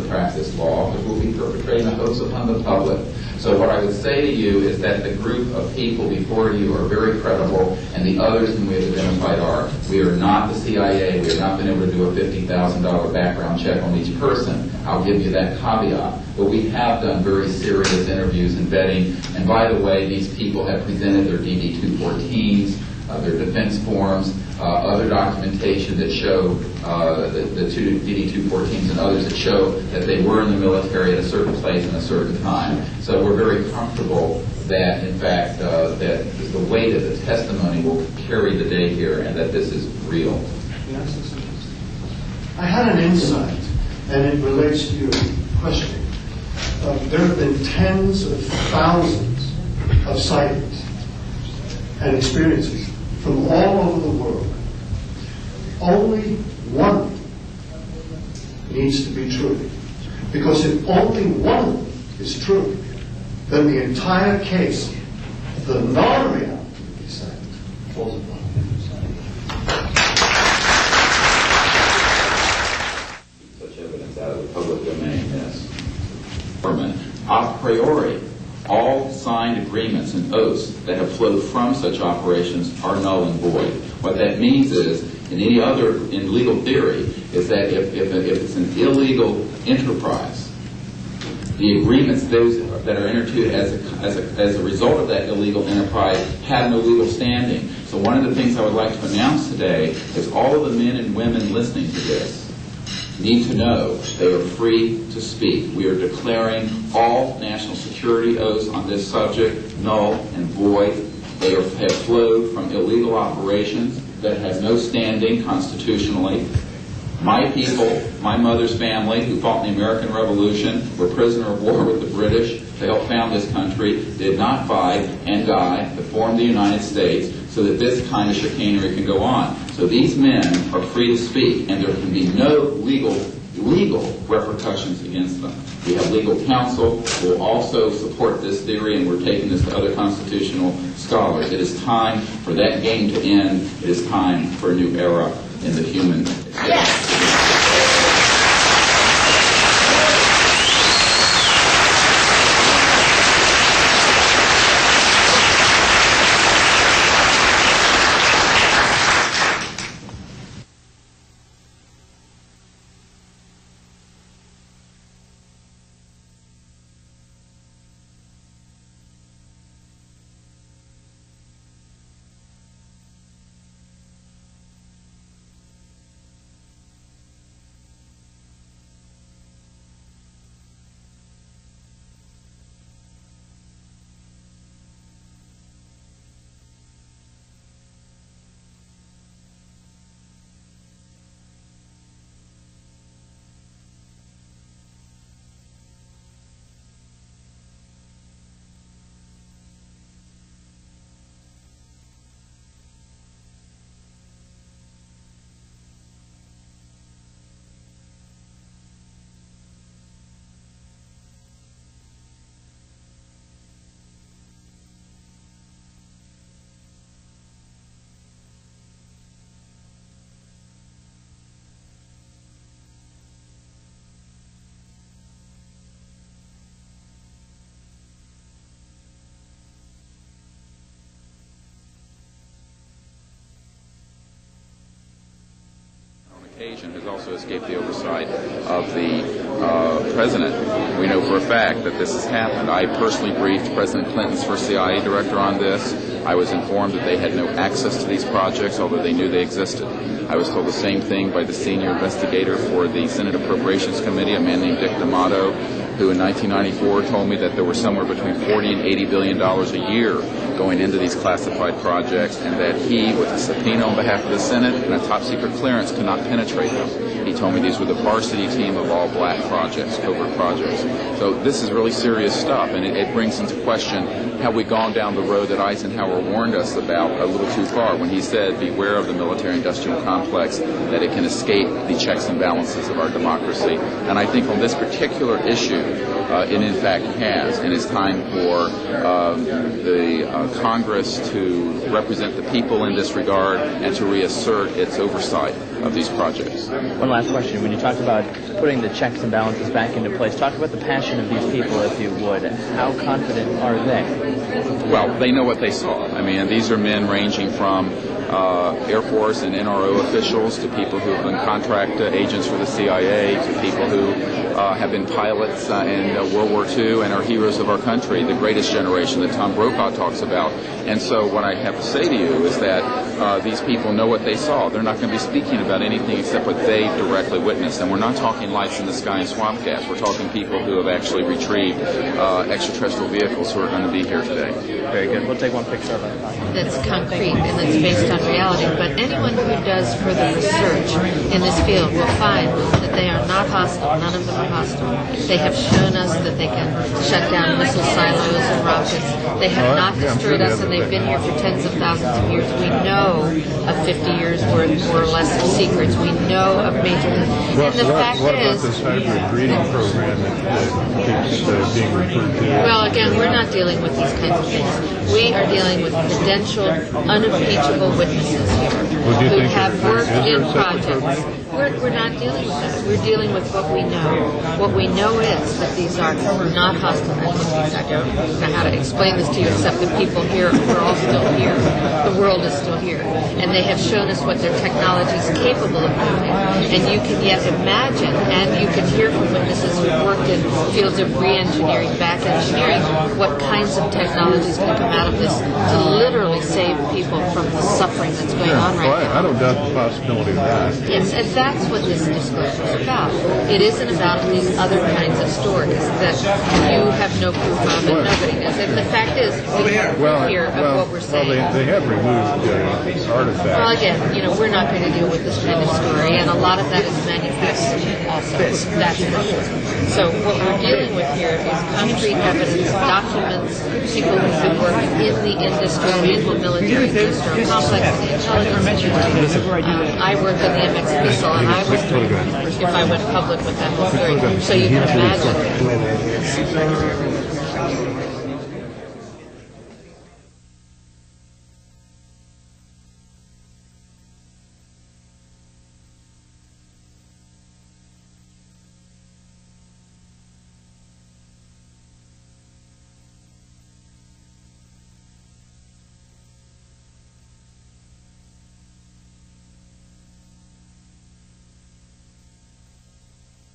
to practice law, but will be perpetrating a hoax upon the public. So what I would say to you is that the group of people before you are very credible, and the others whom we have identified are. We are not the CIA. We have not been able to do a $50,000 background check on each person. I'll give you that caveat. But we have done very serious interviews and vetting. And by the way, these people have presented their DD-214s, their defense forms, other documentation that show the two DD-214s and others that show that they were in the military at a certain place and a certain time. So we're very comfortable that, in fact, that the weight of the testimony will carry the day here and that this is real. Yes, I had an insight, and it relates to your question. There have been tens of thousands of sightings and experiences from all over the world. Only one needs to be true. Because if only one is true, then the entire case, the non-reality of the sight, falls apart. Such evidence out of the public domain, yes. A priori, all signed agreements and oaths that have flowed from such operations are null and void. What that means is, in legal theory, is that if it's an illegal enterprise, the agreements those that are entered into as a result of that illegal enterprise have no legal standing. So one of the things I would like to announce today is all of the men and women listening to this need to know they are free to speak. We are declaring all national security oaths on this subject null and void. They have flowed from illegal operations that have no standing constitutionally. My people, my mother's family, who fought in the American Revolution, were prisoner of war with the British to help found this country, did not fight and die to form the United States so that this kind of chicanery can go on. So these men are free to speak, and there can be no legal repercussions against them. We have legal counsel who will also support this theory, and we're taking this to other constitutional scholars. It is time for that game to end. It is time for a new era in the human experience. Occasion has also escaped the oversight of the President. We know for a fact that this has happened. I personally briefed President Clinton's first CIA director on this. I was informed that they had no access to these projects, although they knew they existed. I was told the same thing by the senior investigator for the Senate Appropriations Committee, a man named Dick D'Amato, who in 1994 told me that there were somewhere between $40 and $80 billion a year going into these classified projects, and that he, with a subpoena on behalf of the Senate and a top-secret clearance, could not penetrate them. He told me these were the varsity team of all black projects, covert projects. So this is really serious stuff, and it brings into question, have we gone down the road that Eisenhower warned us about a little too far when he said, beware of the military-industrial complex, that it can escape the checks and balances of our democracy. And I think on this particular issue, it in fact has, and it's time for the Congress to represent the people in this regard and to reassert its oversight of these projects. One last question. When you talk about putting the checks and balances back into place, talk about the passion of these people, if you would. How confident are they? Well, they know what they saw. I mean, these are men ranging from Air Force and NRO officials to people who have been contract agents for the CIA to people who have been pilots in World War II and are heroes of our country, the greatest generation that Tom Brokaw talks about. And so what I have to say to you is that these people know what they saw. They're not going to be speaking about anything except what they directly witnessed. And we're not talking lights in the sky and swamp gas. We're talking people who have actually retrieved extraterrestrial vehicles who are going to be here today. Very good. We'll take one picture of it. That's concrete and that's based on reality. But anyone who does further research in this field will find that they are not hostile. None of them are hostile. They have shown us that they can shut down missile silos and rockets. They have not destroyed us, and they've been here for tens of thousands of years. We know of 50 years worth, more or less, of secrets. We know of major. And the fact what about is, this hybrid breeding program that keeps being referred to? well, again, we're not dealing with these kinds of things. We are dealing with credentialed, unimpeachable witnesses here who have worked in projects. We're not dealing with that. We're dealing with what we know. What we know is that these are not hostile entities. I don't know how to explain this to you except that people here, we're all still here. The world is still here. And they have shown us what their technology is capable of doing. And you can yet imagine, and you can hear from witnesses who've worked in fields of re-engineering, back engineering, what kinds of technologies can come out of this to literally save people from the suffering that's going on right now. I don't doubt the possibility of that. Yes, and that's what this disclosure is about. It isn't about these other kinds of stories that you have no proof of and nobody does. And the fact is, we have proof here of what we're saying. Well, they have removed artifacts. Well, again, we're not going to deal with this kind of story, and a lot of that is manufactured also. That's for sure. So what we're dealing with here is concrete evidence, documents, people who've been working in the industry, in the military industrial complex, the intelligence industry. I work in the MX missile, and I was doing if I went public with that whole story. So you can imagine.